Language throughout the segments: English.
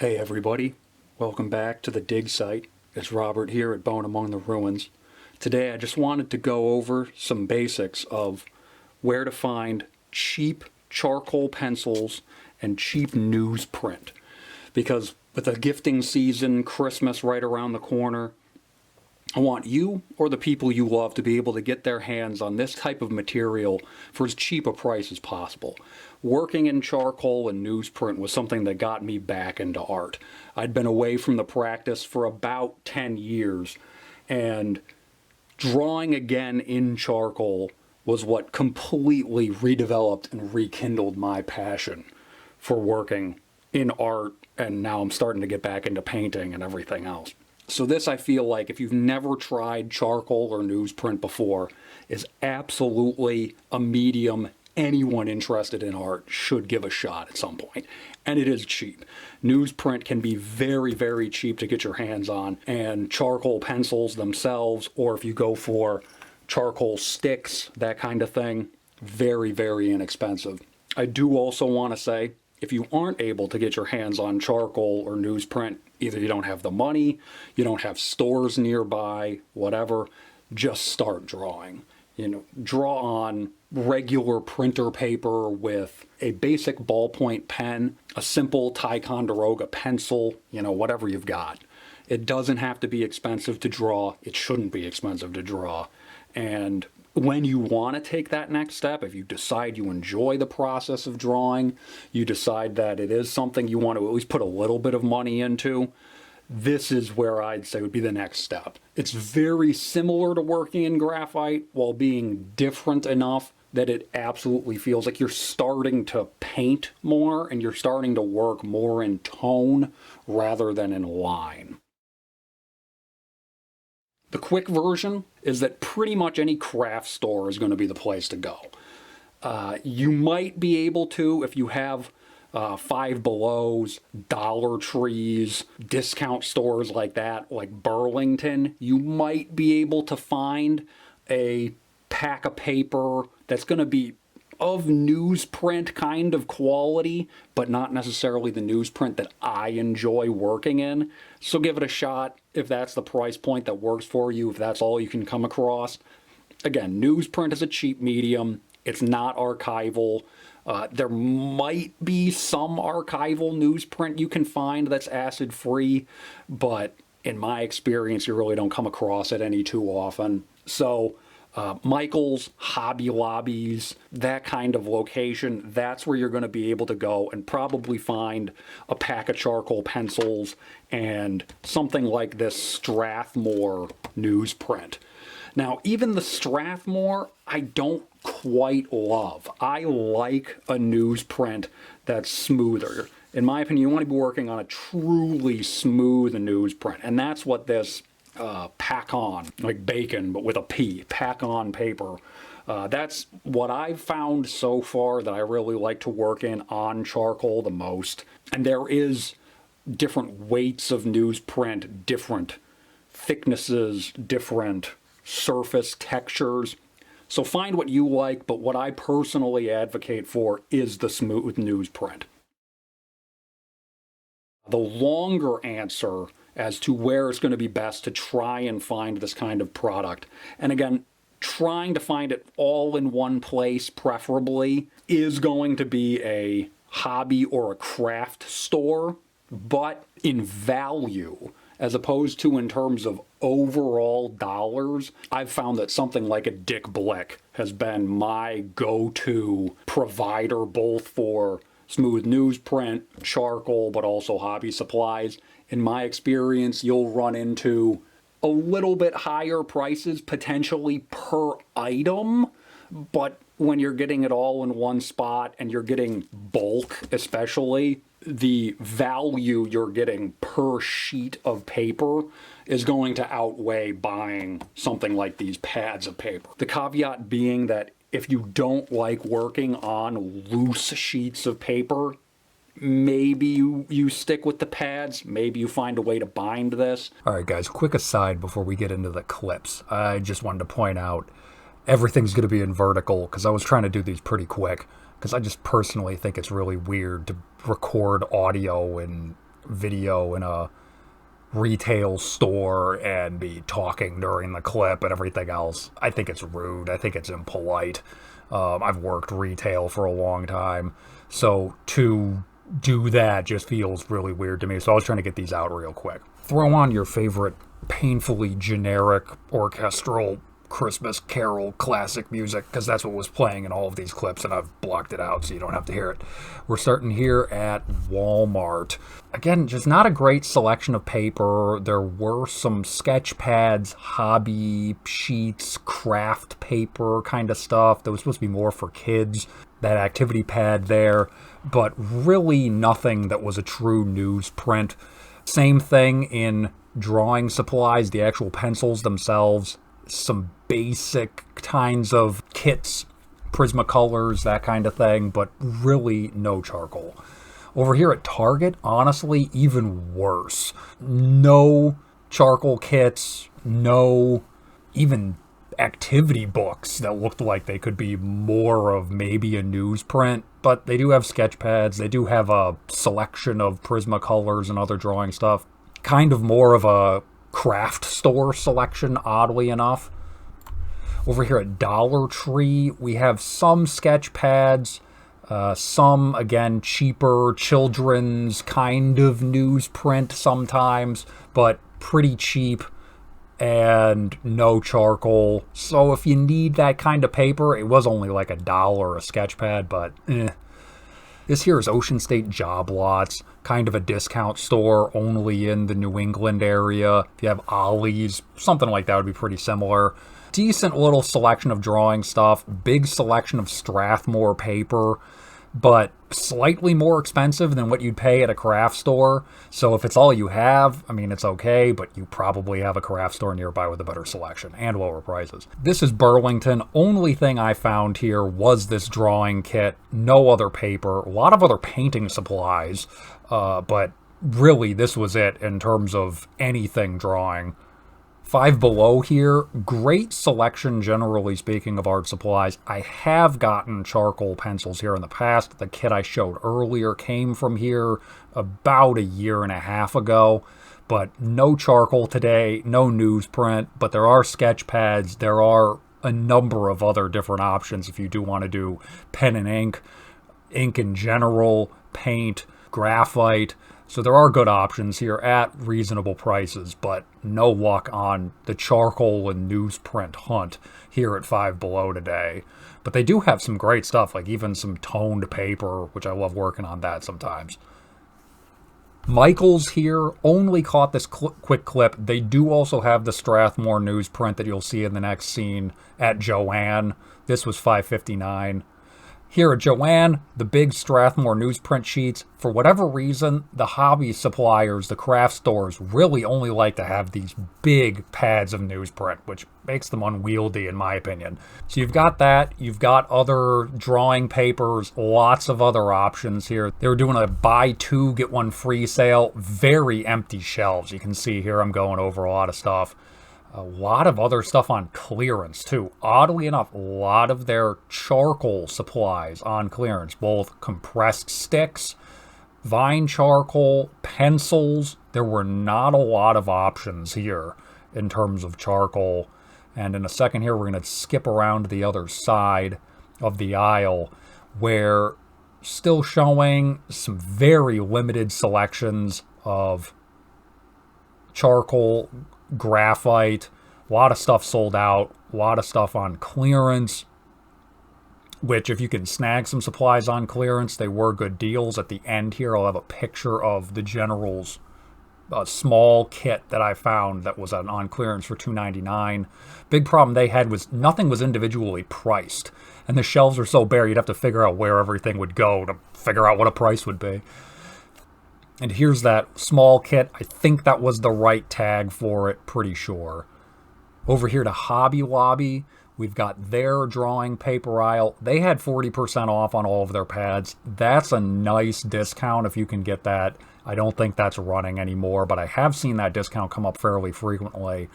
Hey everybody, welcome back to the dig site. It's Robert here at Bone Among the Ruins. Today I just wanted to go over some basics of where to find cheap charcoal pencils and cheap newsprint. Because with the gifting season, Christmas right around the corner, I want you or the people you love to be able to get their hands on this type of material for as cheap a price as possible. Working in charcoal and newsprint was something that got me back into art. I'd been away from the practice for about 10 years, and drawing again in charcoal was what completely redeveloped and rekindled my passion for working in art, and now I'm starting to get back into painting and everything else. So this, I feel like, if you've never tried charcoal or newsprint before, is absolutely a medium anyone interested in art should give a shot at some point. And it is cheap. Newsprint can be very, very cheap to get your hands on, and charcoal pencils themselves, or if you go for charcoal sticks, that kind of thing, very, very inexpensive. I do also want to say, if you aren't able to get your hands on charcoal or newsprint, either you don't have the money, you don't have stores nearby, whatever, just start drawing. Draw on regular printer paper with a basic ballpoint pen, a simple Ticonderoga pencil, whatever you've got. It doesn't have to be expensive to draw. It shouldn't be expensive to draw. And when you want to take that next step, if you decide you enjoy the process of drawing, you decide that it is something you want to at least put a little bit of money into, this is where I'd say would be the next step. It's very similar to working in graphite while being different enough that it absolutely feels like you're starting to paint more and you're starting to work more in tone rather than in line. The quick version is that pretty much any craft store is going to be the place to go. You might be able to, if you have Five Belows, Dollar Trees, discount stores like that, like Burlington, you might be able to find a pack of paper that's going to be of newsprint kind of quality, but not necessarily the newsprint that I enjoy working in. So give it a shot if that's the price point that works for you, if that's all you can come across. Again, newsprint is a cheap medium. It's not archival. There might be some archival newsprint you can find that's acid-free, but in my experience, you really don't come across it any too often. So Michael's, Hobby Lobbies, that kind of location, that's where you're going to be able to go and probably find a pack of charcoal pencils and something like this Strathmore newsprint. Now, even the Strathmore, I don't quite love. I like a newsprint that's smoother. In my opinion, you want to be working on a truly smooth newsprint, and that's what this pack-on, like bacon, but with a P, pack-on paper. That's what I've found so far that I really like to work in on charcoal the most. And there is different weights of newsprint, different thicknesses, different surface textures. So find what you like, but what I personally advocate for is the smooth newsprint. The longer answer as to where it's going to be best to try and find this kind of product, and again, trying to find it all in one place preferably, is going to be a hobby or a craft store, but in value, as opposed to in terms of overall dollars, I've found that something like a Dick Blick has been my go-to provider both for smooth newsprint, charcoal, but also hobby supplies. In my experience, you'll run into a little bit higher prices potentially per item, but when you're getting it all in one spot and you're getting bulk especially, the value you're getting per sheet of paper is going to outweigh buying something like these pads of paper. The caveat being that if you don't like working on loose sheets of paper, maybe you stick with the pads, maybe you find a way to bind this. Alright guys, quick aside before we get into the clips. I just wanted to point out everything's going to be in vertical because I was trying to do these pretty quick because I just personally think it's really weird to record audio in video in a retail store and be talking during the clip and everything else. I think it's rude. I think it's impolite. I've worked retail for a long time, so to do that just feels really weird to me. So I was trying to get these out real quick. Throw on your favorite painfully generic orchestral Christmas Carol classic music, because that's what was playing in all of these clips, and I've blocked it out so you don't have to hear it. We're starting here at Walmart. Again, just not a great selection of paper. There were some sketch pads, hobby sheets, craft paper kind of stuff that was supposed to be more for kids. That activity pad there, but really nothing that was a true newsprint. Same thing in drawing supplies, the actual pencils themselves, some basic kinds of kits, Prismacolors, that kind of thing, but really no charcoal. Over here at Target, honestly, even worse. No charcoal kits, no even activity books that looked like they could be more of maybe a newsprint, but they do have sketch pads. They do have a selection of Prismacolors and other drawing stuff. Kind of more of a craft store selection, oddly enough. Over here at Dollar Tree, we have some sketch pads, some, again, cheaper children's kind of newsprint sometimes, but pretty cheap and no charcoal. So if you need that kind of paper, it was only like $1 a sketch pad, but This here is Ocean State Job Lots, kind of a discount store only in the New England area. If you have Ollie's, something like that would be pretty similar. Decent little selection of drawing stuff, big selection of Strathmore paper, but slightly more expensive than what you'd pay at a craft store. So if it's all you have, I mean, it's okay, but you probably have a craft store nearby with a better selection and lower prices. This is Burlington. Only thing I found here was this drawing kit. No other paper. A lot of other painting supplies, but really this was it in terms of anything drawing. Five Below here, great selection generally speaking of art supplies. I have gotten charcoal pencils here in the past. The kit I showed earlier came from here about a year and a half ago, but no charcoal today, no newsprint, but there are sketch pads. There are a number of other different options if you do want to do pen and ink in general, paint, graphite. So there are good options here at reasonable prices, but no luck on the charcoal and newsprint hunt here at Five Below today. But they do have some great stuff, like even some toned paper, which I love working on that sometimes. Michael's here, only caught this quick clip. They do also have the Strathmore newsprint that you'll see in the next scene at Joann. This was $5.59. Here at Joann, the big Strathmore newsprint sheets, for whatever reason, the hobby suppliers, the craft stores, really only like to have these big pads of newsprint, which makes them unwieldy in my opinion. So you've got that, you've got other drawing papers, lots of other options here. They were doing a buy two, get one free sale, very empty shelves. You can see here I'm going over a lot of stuff. A lot of other stuff on clearance, too. Oddly enough, a lot of their charcoal supplies on clearance, both compressed sticks, vine charcoal, pencils. There were not a lot of options here in terms of charcoal. And in a second here, we're going to skip around to the other side of the aisle, where still showing some very limited selections of charcoal, graphite, a lot of stuff sold out, a lot of stuff on clearance, which if you can snag some supplies on clearance, they were good deals. At the end here, I'll have a picture of the General's small kit that I found that was on clearance for $2.99. Big problem they had was nothing was individually priced, and the shelves were so bare you'd have to figure out where everything would go to figure out what a price would be. And here's that small kit. I think that was the right tag for it, pretty sure. Over here to Hobby Lobby, we've got their drawing paper aisle. They had 40% off on all of their pads. That's a nice discount if you can get that. I don't think that's running anymore, but I have seen that discount come up fairly frequently.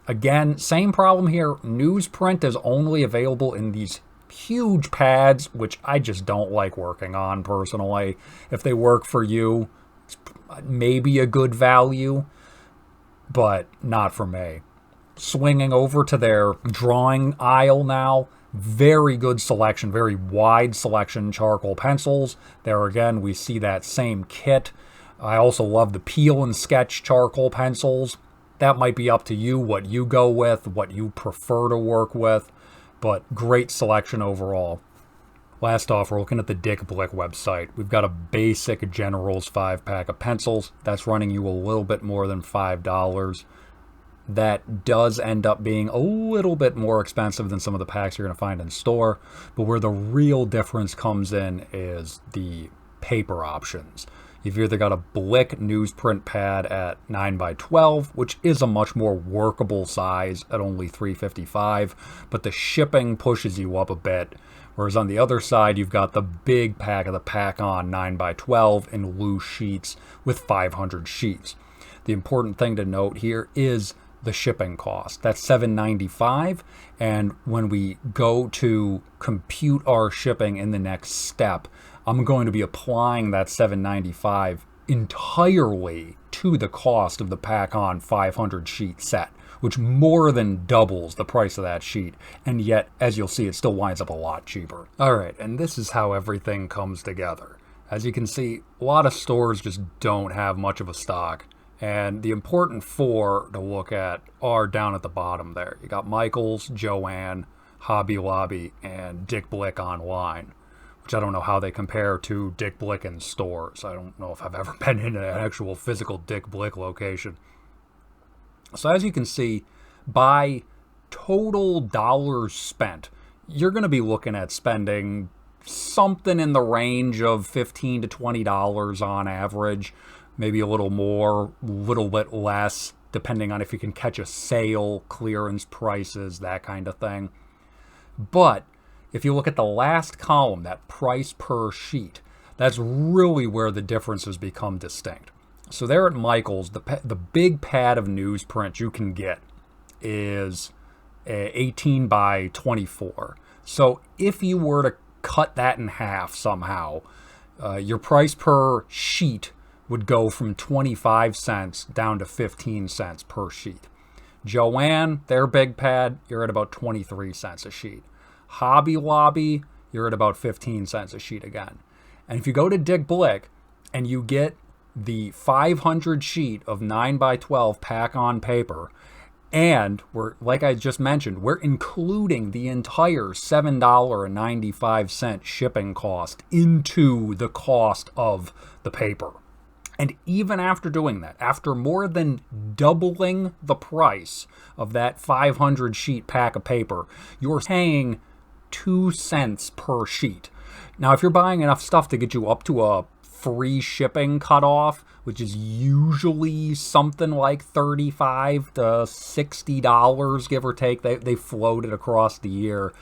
Again, same problem here. Newsprint is only available in these huge pads, which I just don't like working on personally. If they work for you, maybe a good value, but not for me. Swinging over to their drawing aisle now, very good selection, very wide selection charcoal pencils. There again, we see that same kit. I also love the peel and sketch charcoal pencils. That might be up to you, what you go with, what you prefer to work with, but great selection overall. Last off, we're looking at the Dick Blick website. We've got a basic General's 5-pack of pencils. That's running you a little bit more than $5. That does end up being a little bit more expensive than some of the packs you're going to find in store. But where the real difference comes in is the paper options. You've either got a Blick newsprint pad at 9x12, which is a much more workable size at only $3.55, but the shipping pushes you up a bit. Whereas on the other side, you've got the big pack of the Pack-On 9x12 in loose sheets with 500 sheets. The important thing to note here is the shipping cost. That's $7.95, and when we go to compute our shipping in the next step, I'm going to be applying that $7.95 entirely to the cost of the Pack-On 500 sheet set, which more than doubles the price of that sheet, and yet, as you'll see, it still winds up a lot cheaper. Alright, and this is how everything comes together. As you can see, a lot of stores just don't have much of a stock, and the important four to look at are down at the bottom there. You got Michael's, Joann, Hobby Lobby, and Dick Blick online, which I don't know how they compare to Dick Blick in stores. I don't know if I've ever been in an actual physical Dick Blick location. So as you can see, by total dollars spent, you're going to be looking at spending something in the range of $15 to $20 on average, maybe a little more, a little bit less, depending on if you can catch a sale, clearance prices, that kind of thing. But if you look at the last column, that price per sheet, that's really where the differences become distinct. So there at Michael's, the big pad of newsprint you can get is 18x24. So if you were to cut that in half somehow, your price per sheet would go from 25 cents down to 15 cents per sheet. Joann, their big pad, you're at about 23 cents a sheet. Hobby Lobby, you're at about 15 cents a sheet again. And if you go to Dick Blick and you get the 500 sheet of 9x12 Pack-On paper, and we're, like I just mentioned, we're including the entire $7.95 shipping cost into the cost of the paper. And even after doing that, after more than doubling the price of that 500 sheet pack of paper, you're paying 2 cents per sheet. Now, if you're buying enough stuff to get you up to a free shipping cutoff, which is usually something like $35 to $60, give or take, they float it across the year,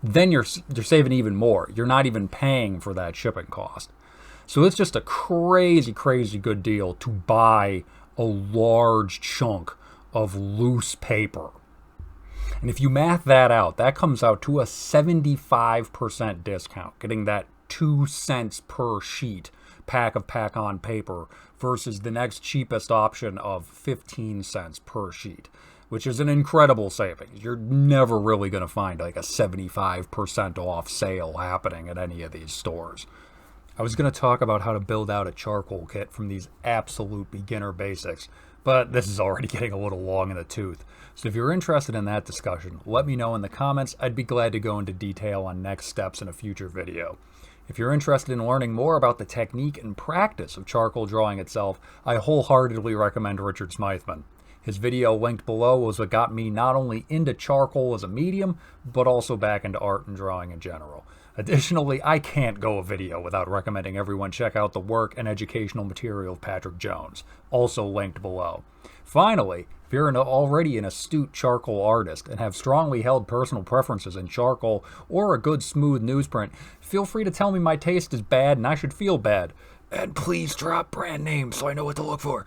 then you're saving even more. You're not even paying for that shipping cost. So it's just a crazy, crazy good deal to buy a large chunk of loose paper. And if you math that out, that comes out to a 75% discount, getting that 2 cents per sheet pack of Pack-On paper versus the next cheapest option of 15 cents per sheet, which is an incredible savings. You're never really going to find like a 75% off sale happening at any of these stores. I was going to talk about how to build out a charcoal kit from these absolute beginner basics, but this is already getting a little long in the tooth. So if you're interested in that discussion, let me know in the comments. I'd be glad to go into detail on next steps in a future video. If you're interested in learning more about the technique and practice of charcoal drawing itself, I wholeheartedly recommend Richard Smythman. His video linked below was what got me not only into charcoal as a medium, but also back into art and drawing in general. Additionally, I can't go a video without recommending everyone check out the work and educational material of Patrick Jones, also linked below. Finally, if you're already an astute charcoal artist and have strongly held personal preferences in charcoal or a good smooth newsprint, feel free to tell me my taste is bad and I should feel bad. And please drop brand names so I know what to look for.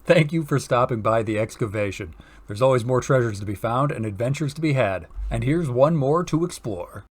Thank you for stopping by The Excavation. There's always more treasures to be found and adventures to be had, and here's one more to explore.